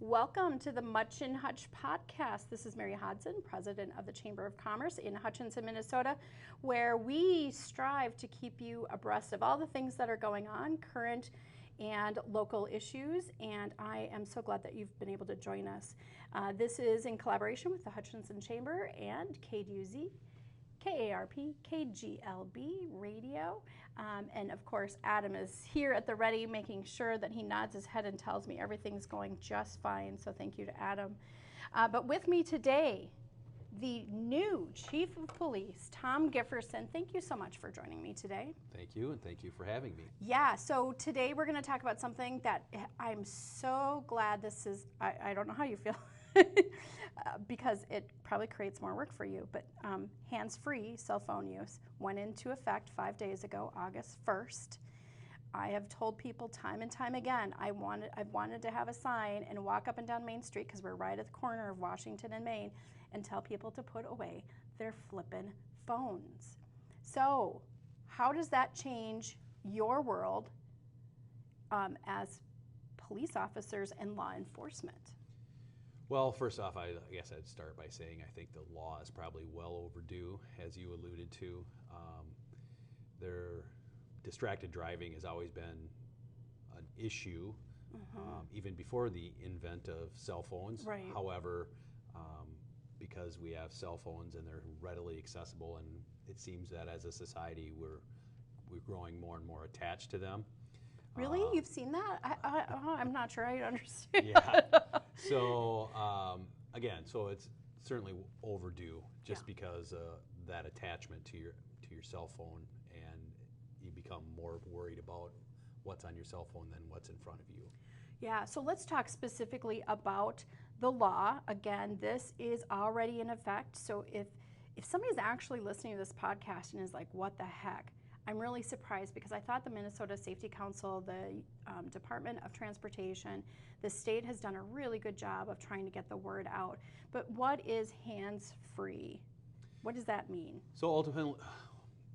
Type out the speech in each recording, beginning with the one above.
Welcome to the Muchinhutch podcast. This is Mary Hodson, president of the Chamber of Commerce in Hutchinson, Minnesota, where we strive to keep you abreast of all the things that are going on, current and local issues, and I am so glad that you've been able to join us. This is in collaboration with the Hutchinson Chamber and KDUZ, KARP, KGLB Radio, and of course Adam is here at the ready making sure that he nods his head and tells me everything's going just fine, so thank you to Adam. But with me today, the new Chief of Police, Tom Gifferson. Thank you so much for joining me today. Thank you, and thank you for having me. Yeah, so today we're going to talk about something that I'm so glad this is, I don't know how you feel, because it probably creates more work for you, but hands-free cell phone use went into effect 5 days ago, August 1st. I have told people time and time again, I've wanted to have a sign and walk up and down Main Street, because we're right at the corner of Washington and Main, and tell people to put away their flippin' phones. So how does that change your world as police officers and law enforcement? Well, first off, I guess I'd start by saying I think the law is probably well overdue, as you alluded to. Their distracted driving has always been an issue, even before the invent of cell phones. Right. However, because we have cell phones and they're readily accessible, and it seems that as a society we're growing more and more attached to them. Really? You've seen that? I'm not sure I understand. Yeah. So again, so it's certainly overdue, just because that attachment to your cell phone, and you become more worried about what's on your cell phone than what's in front of you. Yeah. So let's talk specifically about the law. Again, this is already in effect. So if somebody's actually listening to this podcast and is like, "What the heck?" I'm really surprised, because I thought the Minnesota Safety Council, the Department of Transportation, the state has done a really good job of trying to get the word out. But what is hands-free? What does that mean? So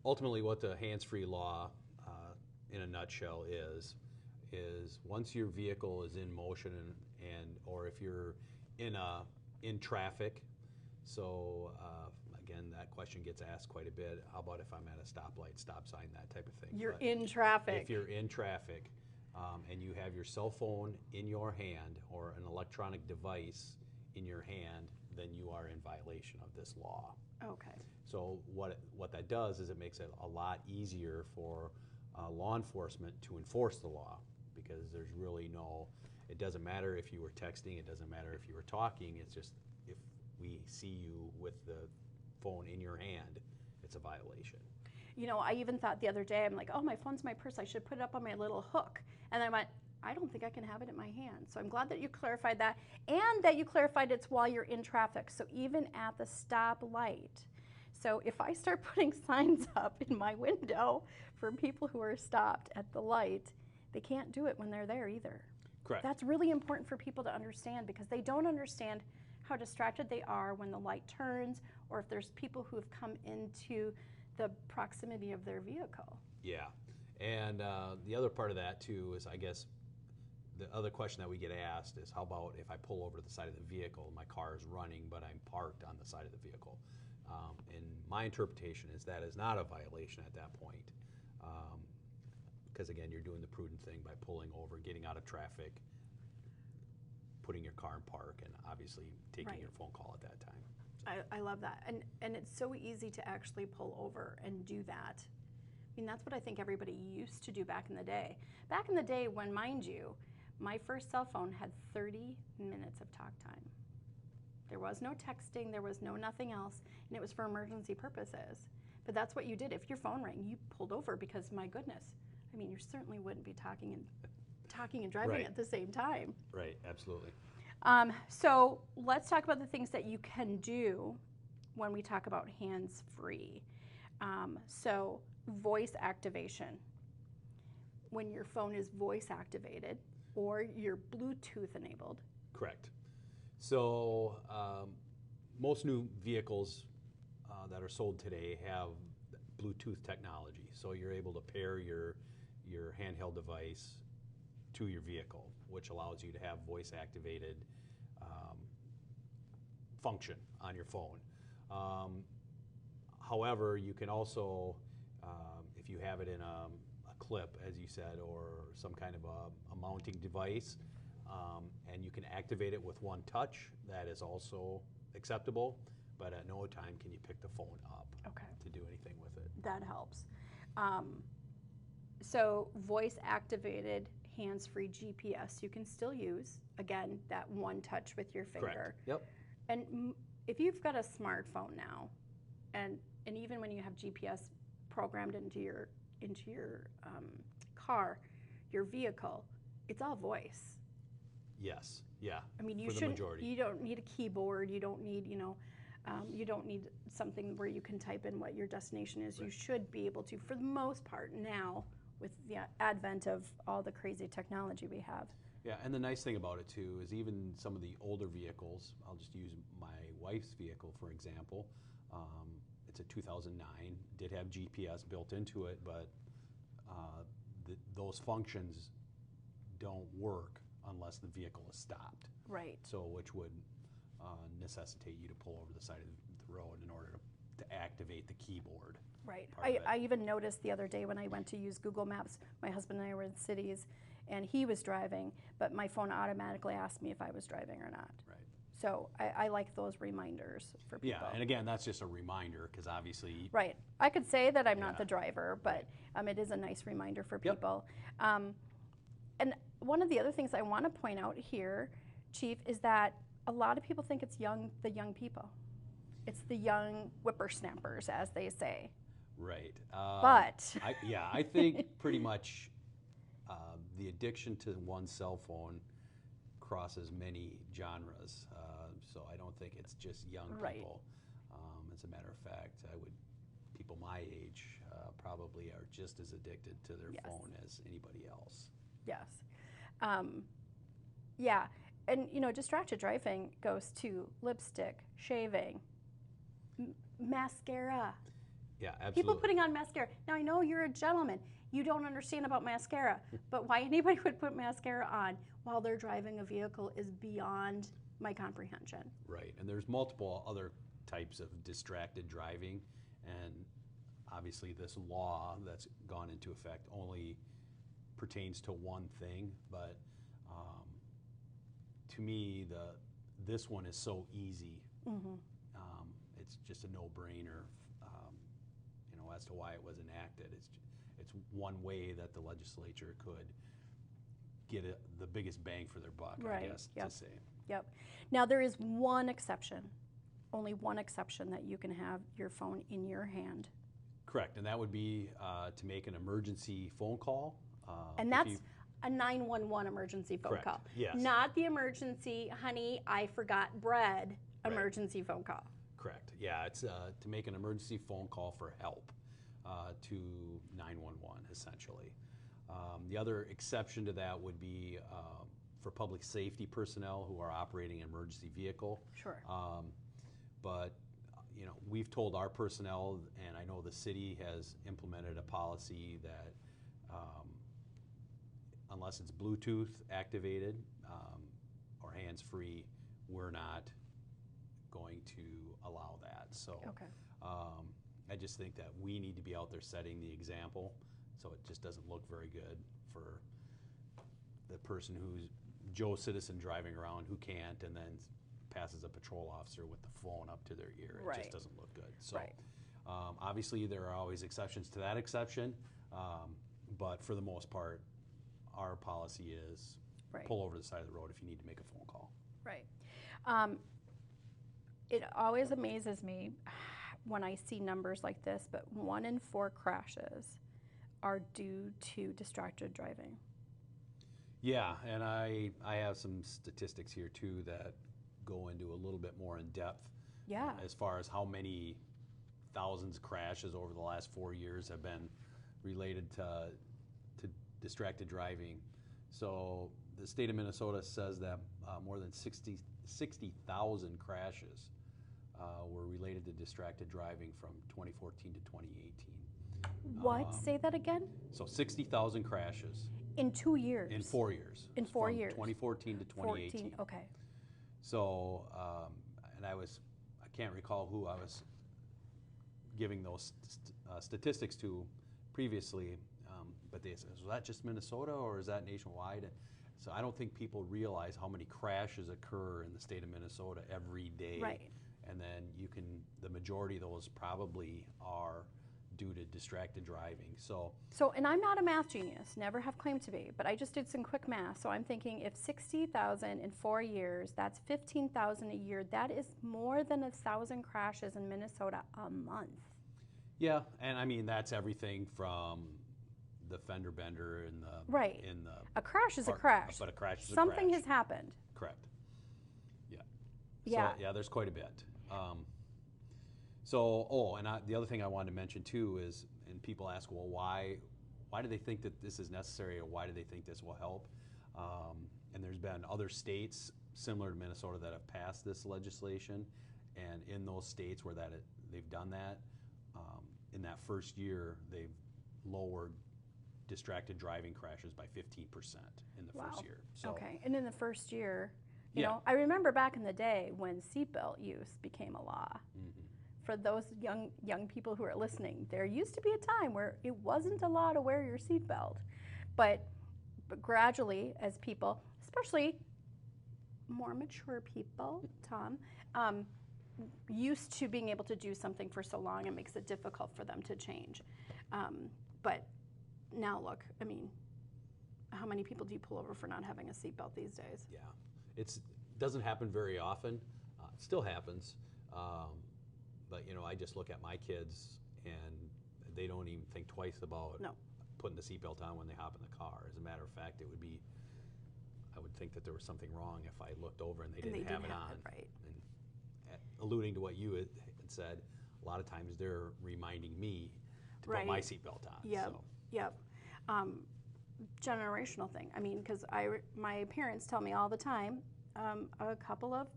ultimately what the hands-free law, in a nutshell, is once your vehicle is in motion and or if you're in traffic, so again, that question gets asked quite a bit. How about if I'm at a stoplight, stop sign, that type of thing? You're in traffic. If you're in traffic and you have your cell phone in your hand or an electronic device in your hand, then you are in violation of this law. Okay. So what that does is it makes it a lot easier for law enforcement to enforce the law, because there's really it doesn't matter if you were texting, it doesn't matter if you were talking, it's just if we see you with the phone in your hand, it's a violation. You know, I even thought the other day, I'm like, oh, my phone's my purse, I should put it up on my little hook. And then I went, I don't think I can have it in my hand. So I'm glad that you clarified that, and that you clarified it's while you're in traffic. So even at the stoplight. So if I start putting signs up in my window for people who are stopped at the light, they can't do it when they're there either. Correct. That's really important for people to understand, because they don't understand how distracted they are when the light turns, or if there's people who have come into the proximity of their vehicle. Yeah, and the other part of that too is, I guess, the other question that we get asked is, how about if I pull over to the side of the vehicle, my car is running, but I'm parked on the side of the vehicle? And my interpretation is that is not a violation at that point, because again, you're doing the prudent thing by pulling over, getting out of traffic, putting your car in park, and obviously taking your phone call at that time. I love that. And it's so easy to actually pull over and do that. I mean, that's what I think everybody used to do back in the day. Back in the day when, mind you, my first cell phone had 30 minutes of talk time. There was no texting, there was no nothing else, and it was for emergency purposes. But that's what you did. If your phone rang, you pulled over, because my goodness, I mean, you certainly wouldn't be talking and driving at the same time. Right, absolutely. So let's talk about the things that you can do when we talk about hands-free. So voice activation. When your phone is voice activated or you're Bluetooth enabled. Correct. So most new vehicles that are sold today have Bluetooth technology. So you're able to pair your handheld device to your vehicle, which allows you to have voice activated function on your phone. However, you can also, if you have it in a clip, as you said, or some kind of a mounting device, and you can activate it with one touch, that is also acceptable, but at no time can you pick the phone up to do anything with it. That helps. So voice activated hands-free GPS you can still use. Again, that one touch with your finger. Correct. Yep. And if you've got a smartphone now, and even when you have GPS programmed into your car, your vehicle, it's all voice. Yes. Yeah. I mean, you for the shouldn't. majority. You don't need a keyboard. You don't need, you don't need something where you can type in what your destination is. Right. You should be able to, for the most part, now with the advent of all the crazy technology we have. Yeah, and the nice thing about it too is even some of the older vehicles, I'll just use my wife's vehicle for example. It's a 2009, did have GPS built into it, but those functions don't work unless the vehicle is stopped. Right. So which would necessitate you to pull over the side of the road in order to activate the keyboard. Right. I even noticed the other day when I went to use Google Maps, my husband and I were in cities, and he was driving, but my phone automatically asked me if I was driving or not. Right. So I like those reminders for people. Yeah, and again, that's just a reminder because obviously. Right. I could say that I'm not the driver, but it is a nice reminder for people. And one of the other things I want to point out here, Chief, is that a lot of people think it's the young people. It's the young whippersnappers, as they say. Right. But. I think pretty much the addiction to one cell phone crosses many genres. So I don't think it's just young people. As a matter of fact, people my age probably are just as addicted to their phone as anybody else. Yes. Yeah. And, distracted driving goes to lipstick, shaving, mascara. Yeah, absolutely. People putting on mascara. Now, I know you're a gentleman. You don't understand about mascara, but why anybody would put mascara on while they're driving a vehicle is beyond my comprehension. Right, and there's multiple other types of distracted driving, and obviously this law that's gone into effect only pertains to one thing, but to me, this one is so easy. Mm-hmm. It's just a no-brainer, as to why it was enacted. It's one way that the legislature could get the biggest bang for their buck, I guess, to say. Yep. Now, there is one exception, only one exception, that you can have your phone in your hand. Correct, and that would be to make an emergency phone call. And that's a 911 emergency phone call. Yes. Not the emergency, honey, I forgot bread emergency phone call. Correct. Yeah, it's to make an emergency phone call for help to 911, essentially. The other exception to that would be for public safety personnel who are operating an emergency vehicle. Sure. But we've told our personnel, and I know the city has implemented a policy that unless it's Bluetooth activated or hands-free, we're not going to allow that. So I just think that we need to be out there setting the example, so it just doesn't look very good for the person who's Joe Citizen driving around who can't and then passes a patrol officer with the phone up to their ear. It just doesn't look good. So obviously there are always exceptions to that exception, but for the most part, our policy is pull over to the side of the road if you need to make a phone call. Right. It always amazes me when I see numbers like this, but 1 in 4 crashes are due to distracted driving. Yeah, and I have some statistics here too that go into a little bit more in depth. Yeah. As far as how many thousands of crashes over the last 4 years have been related to distracted driving. So the state of Minnesota says that more than 60,000 crashes were related to distracted driving from 2014 to 2018. What? Say that again? So 60,000 crashes. In 2 years? In 4 years. In 4 years. 2014 to 2018. 14, okay. So, and I can't recall who I was giving those statistics to previously, but they said, is that just Minnesota or is that nationwide? So I don't think people realize how many crashes occur in the state of Minnesota every day. Right. And then the majority of those probably are due to distracted driving. So, and I'm not a math genius, never have claimed to be, but I just did some quick math. So I'm thinking if 60,000 in 4 years, that's 15,000 a year. That is more than 1,000 crashes in Minnesota a month. yeah, and I mean, that's everything from the fender bender and the Right. in the A crash is a park, crash. but a crash is Something a crash. has happened. Correct. Yeah. Yeah. So, yeah, there's quite a bit. The other thing I wanted to mention too is, and people ask, well, why do they think that this is necessary, or why do they think this will help? And there's been other states similar to Minnesota that have passed this legislation, and in those states where they've done that, in that first year, they've lowered distracted driving crashes by 15% in the first year. So, okay, and in the first year, you Yeah. know, I remember back in the day when seatbelt use became a law. mhm. For those young people who are listening, there used to be a time where it wasn't a law to wear your seatbelt, but gradually, as people, especially more mature people, Tom, used to being able to do something for so long, it makes it difficult for them to change. But now look, I mean, how many people do you pull over for not having a seatbelt these days? Yeah, it doesn't happen very often. It still happens, but you know, I just look at my kids, and they don't even think twice about putting the seatbelt on when they hop in the car. As a matter of fact, I would think that there was something wrong if I looked over and they didn't have it on. Right. And alluding to what you had said, a lot of times they're reminding me to put my seatbelt on. Yep. So. Yep. Generational thing. I mean, because my parents tell me all the time, a couple of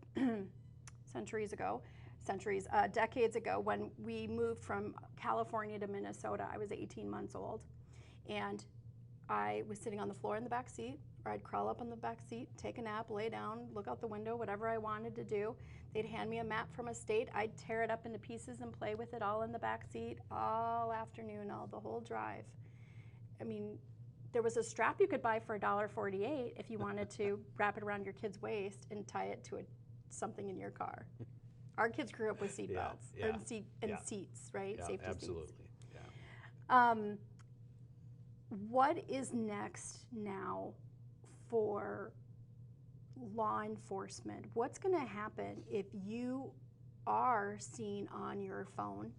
decades ago, when we moved from California to Minnesota, I was 18 months old, and I was sitting on the floor in the back seat, or I'd crawl up on the back seat, take a nap, lay down, look out the window, whatever I wanted to do. They'd hand me a map from a state. I'd tear it up into pieces and play with it all in the back seat all afternoon, the whole drive. I mean, there was a strap you could buy for $1.48 if you wanted to wrap it around your kid's waist and tie it to something in your car. Our kids grew up with seatbelts and seats, right? Yeah, Safety absolutely. seats. Yeah. What is next now for law enforcement? What's going to happen if you are seen on your phone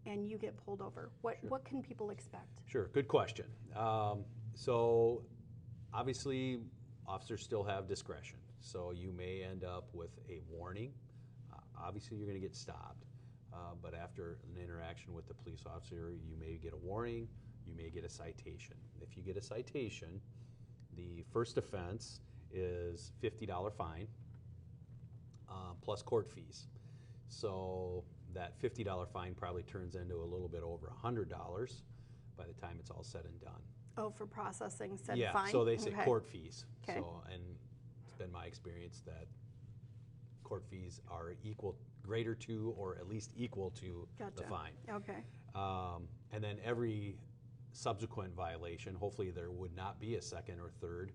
and you get pulled over? What can people expect? Sure, good question. So obviously, officers still have discretion. So you may end up with a warning. Obviously, you're going to get stopped. But after an interaction with the police officer, you may get a warning, you may get a citation. If you get a citation, the first offense is $50 fine plus court fees. So that $50 fine probably turns into a little bit over $100 by the time it's all said and done. Oh, for processing said yeah, fine? so they say court fees. Okay. So, and it's been my experience that court fees are greater to, or at least equal to the fine. Okay. And then every subsequent violation, hopefully there would not be a second or third,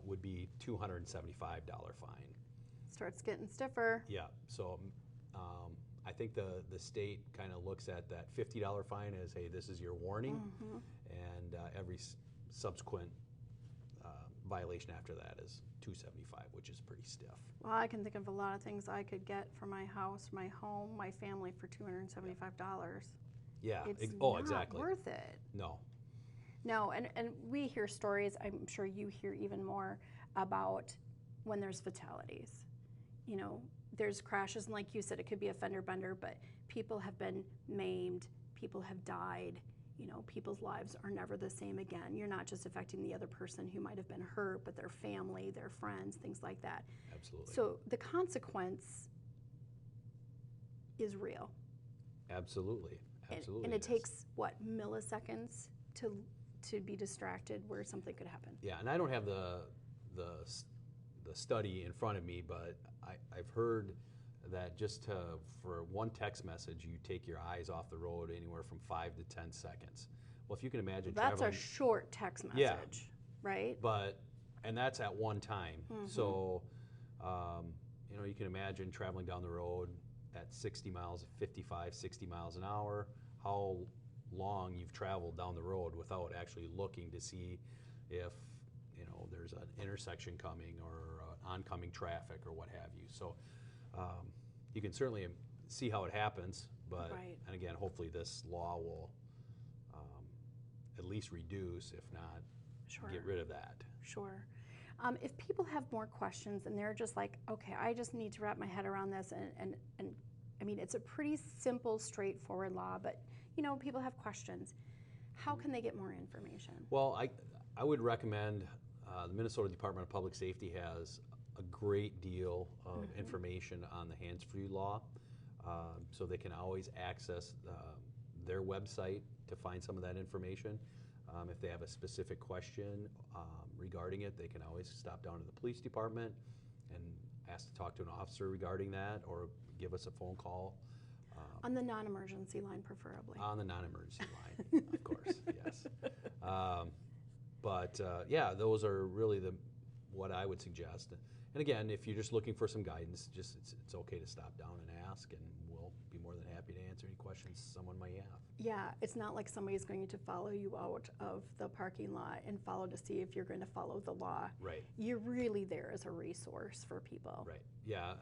would be $275 fine. Starts getting stiffer. Yeah, so I think the state kind of looks at that $50 fine as, hey, this is your warning, and every subsequent violation after that is $275, which is pretty stiff. Well, I can think of a lot of things I could get for my house, my home, my family for $275. Yeah, It's exactly. not worth it. No, and we hear stories, I'm sure you hear even more, about when there's fatalities. You know, there's crashes, and like you said, it could be a fender bender, but people have been maimed, people have died, you know, people's lives are never the same again. You're not just affecting the other person who might have been hurt, but their family, their friends, things like that. Absolutely. So the consequence is real. Absolutely. And it takes, what, milliseconds to be distracted where something could happen. Yeah, and I don't have the the study in front of me, but I've heard that just for one text message, you take your eyes off the road anywhere from 5 to 10 seconds. Well, if you can imagine That's traveling, a short text message, yeah, right? And that's at one time. So, you can imagine traveling down the road at 60 miles, 55, 60 miles an hour, how long you've traveled down the road without actually looking to see if, there's an intersection coming or oncoming traffic or what have you. So you can certainly see how it happens, but, and again, hopefully this law will at least reduce, if not get rid of that. Sure. If people have more questions and they're just like, okay, I just need to wrap my head around this, and I mean, it's a pretty simple, straightforward law, but people have questions. How can they get more information? Well, I would recommend the Minnesota Department of Public Safety has a great deal of information on the hands-free law, so they can always access their website to find some of that information. If they have a specific question regarding it, they can always stop down to the police department and ask to talk to an officer regarding that, or give us a phone call. On the non-emergency line, preferably. On the non-emergency line, of course, yes. Yeah, those are really what I would suggest. And again, if you're just looking for some guidance, it's okay to stop down and ask, and we'll be more than happy to answer any questions someone might have. Yeah, it's not like somebody's going to follow you out of the parking lot and follow to see if you're going to follow the law. Right. You're really there as a resource for people. Right. Yeah.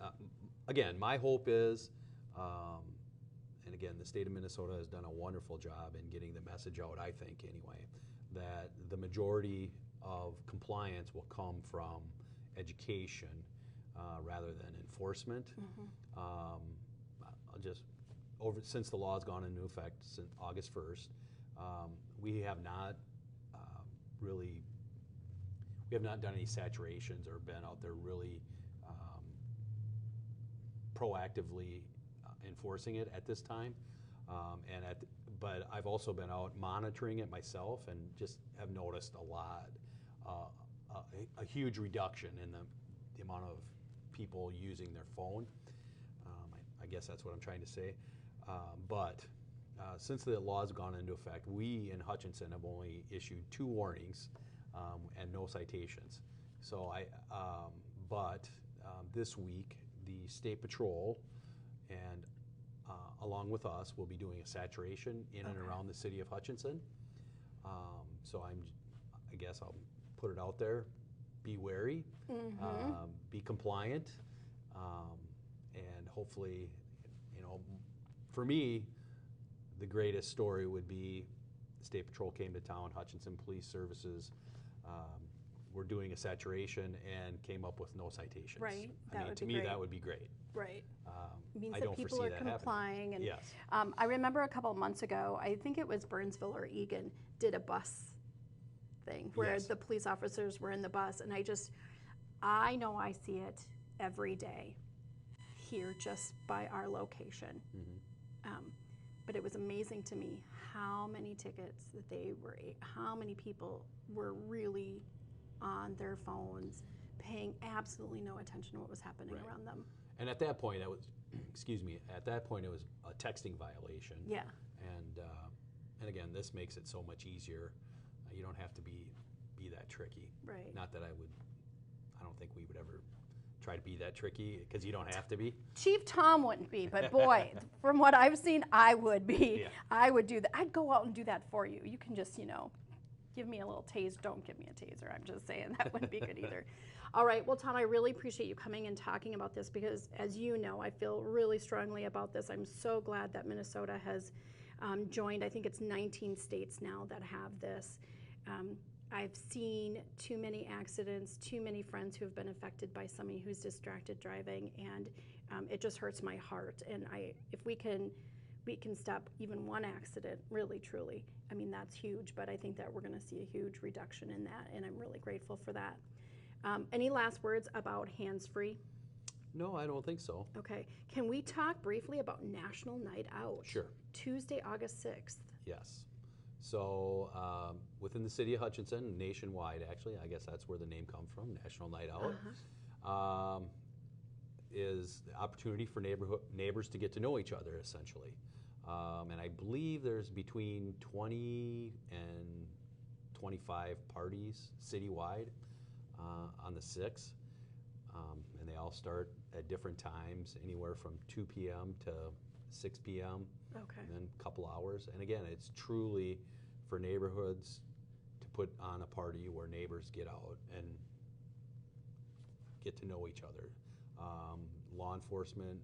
Again, my hope is, and again, the state of Minnesota has done a wonderful job in getting the message out, I think anyway, that the majority of compliance will come from education rather than enforcement. Since the law has gone into effect since August 1st, we have not done any saturations or been out there really proactively enforcing it at this time. But I've also been out monitoring it myself and just have noticed a huge reduction in the amount of people using their phone. I guess that's what I'm trying to say. But since the law has gone into effect, we in Hutchinson have only issued 2 warnings and no citations. So this week, the State Patrol and along with us will be doing a saturation in and around the city of Hutchinson. So I guess I'll put it out there. Be wary, be compliant, and hopefully, for me, the greatest story would be the State Patrol came to town, Hutchinson Police Services were doing a saturation and came up with no citations. Right. To me, that would be great. Right. It means I that don't people foresee are that complying. And yes. I remember a couple of months ago, I think it was Burnsville or Egan, did a bus thing where the police officers were in the bus, and I know I see it every day here just by our location. But it was amazing to me how many tickets that how many people were really on their phones, paying absolutely no attention to what was happening around them. And at that point, it was a texting violation. Yeah. And again, this makes it so much easier. You don't have to be that tricky. Right. Not that I don't think we would ever try to be that tricky, because you don't have to be. Chief Tom wouldn't be, but boy, from what I've seen, I would be. Yeah. I would do that. I'd go out and do that for you. You can just, give me a little taser. Don't give me a taser. I'm just saying that wouldn't be good either. All right. Well, Tom, I really appreciate you coming and talking about this, because as you know, I feel really strongly about this. I'm so glad that Minnesota has joined. I think it's 19 states now that have this. I've seen too many accidents, too many friends who have been affected by somebody who's distracted driving, and it just hurts my heart. And if we can stop even one accident, really, truly, I mean, that's huge, but I think that we're going to see a huge reduction in that, and I'm really grateful for that. Any last words about hands-free? No, I don't think so. Okay. Can we talk briefly about National Night Out? Sure. Tuesday, August 6th. Yes. So within the city of Hutchinson, nationwide actually, I guess that's where the name comes from, National Night Out. is the opportunity for neighbors to get to know each other, essentially. And I believe there's between 20 and 25 parties citywide on the 6th. And they all start at different times, anywhere from 2 p.m. to 6 p.m. Okay. And then a couple hours. And again, it's truly for neighborhoods to put on a party where neighbors get out and get to know each other. Law enforcement,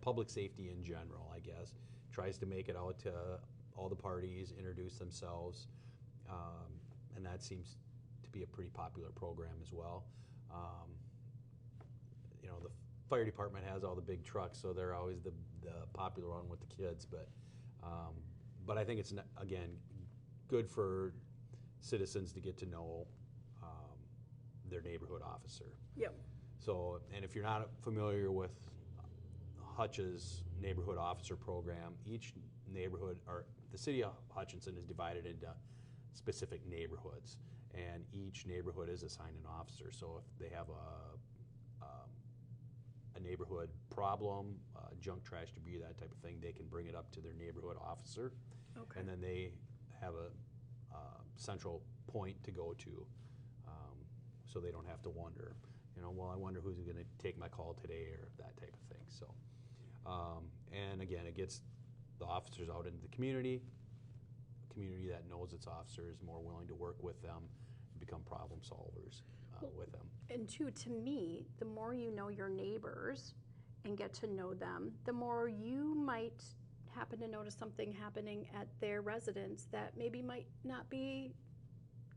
public safety in general, I guess, tries to make it out to all the parties, introduce themselves, and that seems to be a pretty popular program as well. The fire department has all the big trucks, so they're always the popular one with the kids, but I think it's, again, good for citizens to get to know their neighborhood officer. Yep. So, and if you're not familiar with Hutch's neighborhood officer program, each neighborhood, or the city of Hutchinson, is divided into specific neighborhoods, and each neighborhood is assigned an officer. So if they have a neighborhood problem, junk, trash, debris, that type of thing, they can bring it up to their neighborhood officer. Okay. And then they have a central point to go to, so they don't have to wonder, I wonder who's going to take my call today, or that type of thing. So, and again, it gets the officers out into the community. A community that knows its officer is more willing to work with them, and become problem solvers with them. And two, to me, the more you know your neighbors and get to know them, the more you might happen to notice something happening at their residence that maybe might not be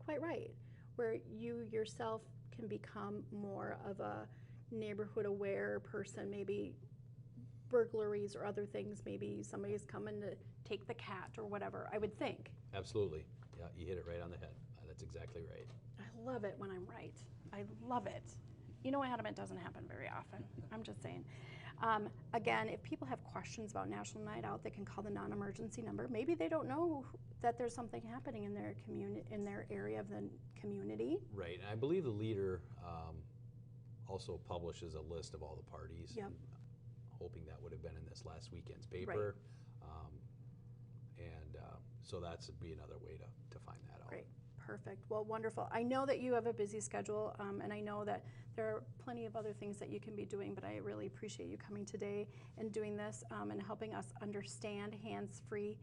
quite right, where you yourself can become more of a neighborhood aware person, maybe burglaries or other things, maybe somebody's coming to take the cat or whatever, I would think. Absolutely. Yeah, you hit it right on the head. That's exactly right. I love it when I'm right. I love it. Adam, it doesn't happen very often. I'm just saying. Again, if people have questions about National Night Out, they can call the non-emergency number. Maybe they don't know that there's something happening in their community, in their area of the community. Right, and I believe the leader also publishes a list of all the parties. Yep. Hoping that would have been in this last weekend's paper. Right. So that's would be another way to find that out. Great. Perfect. Well, wonderful. I know that you have a busy schedule, and I know that there are plenty of other things that you can be doing, but I really appreciate you coming today and doing this and helping us understand hands-free.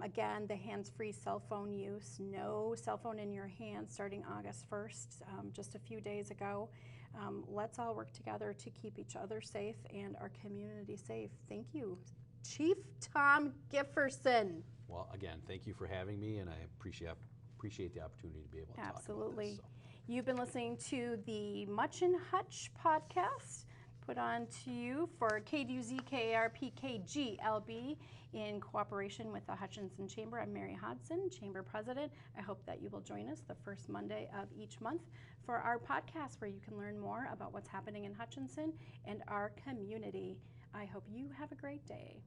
Again, the hands-free cell phone use. No cell phone in your hand starting August 1st, just a few days ago. Let's all work together to keep each other safe and our community safe. Thank you, Chief Tom Gifferson. Well, again, thank you for having me, and I appreciate the opportunity to be able to talk about this. Absolutely. You've been listening to the Muchinhutch podcast, put on to you for KDUZ-KARP-KGLB in cooperation with the Hutchinson Chamber. I'm Mary Hodson, Chamber President. I hope that you will join us the first Monday of each month for our podcast, where you can learn more about what's happening in Hutchinson and our community. I hope you have a great day.